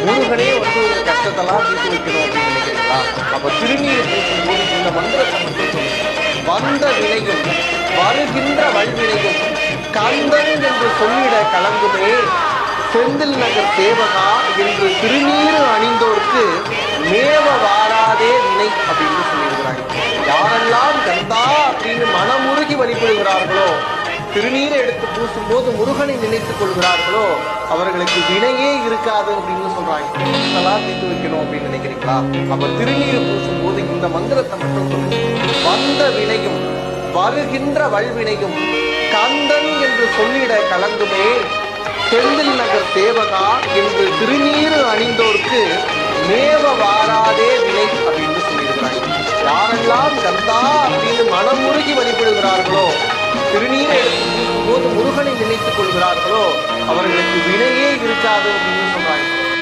முருகனே வந்து ஒரு கஷ்டத்தெல்லாம் தீர்த்து வைக்கணும் அப்படின்னு நினைக்கிறீங்களா? அப்ப திருநீர் பூசும்போது இந்த மந்திரத்தை மட்டும் சொல்லுங்க. வந்த வினையும் வருகின்ற வல்வினையும் கந்தன் என்று சொல்லிட கலங்குமே செந்தில் நகர் சேவகா என்று திருநீர் அணிந்தோருக்கு மேவ வாராதே வினை அப்படின்னு சொல்லியிருக்கிறாங்க. யாரெல்லாம் கந்தா அப்படின்னு மனமுருகி வழிபடுகிறார்களோ, திருநீரை எடுத்து பூசும்போது முருகனை நினைத்துக் கொள்கிறார்களோ, அவர்களுக்கு வினையே இருக்காது அப்படின்னு சொல்றாங்க. இதெல்லாம் தீர்த்து வைக்கணும் அப்படின்னு நினைக்கிறீங்களா? அப்ப திருநீர் பூசும்போது இந்த மந்திரத்தை மட்டும் சொல்லுங்க. வந்த வினையும் வருகின்ற வல்வினையும் கந்தன் என்று சொல்லிட கலங்குமே செந்தில் நகர் சேவகா என்று திருநீர் அணிந்தோருக்கு மேவ வாராதே வினை அப்படின்னு சொல்லியிருக்கிறாங்க. யாரெல்லாம் கந்தா அப்படின்னு மனமுருகி வழிபடுகிறார்களோ, திருநீரை எடுத்து போது முருகனை நினைத்துக் கொள்கிறார்களோ, அவர்களுக்கு வினையே இருக்காது அப்படின்னு சொல்றாங்க.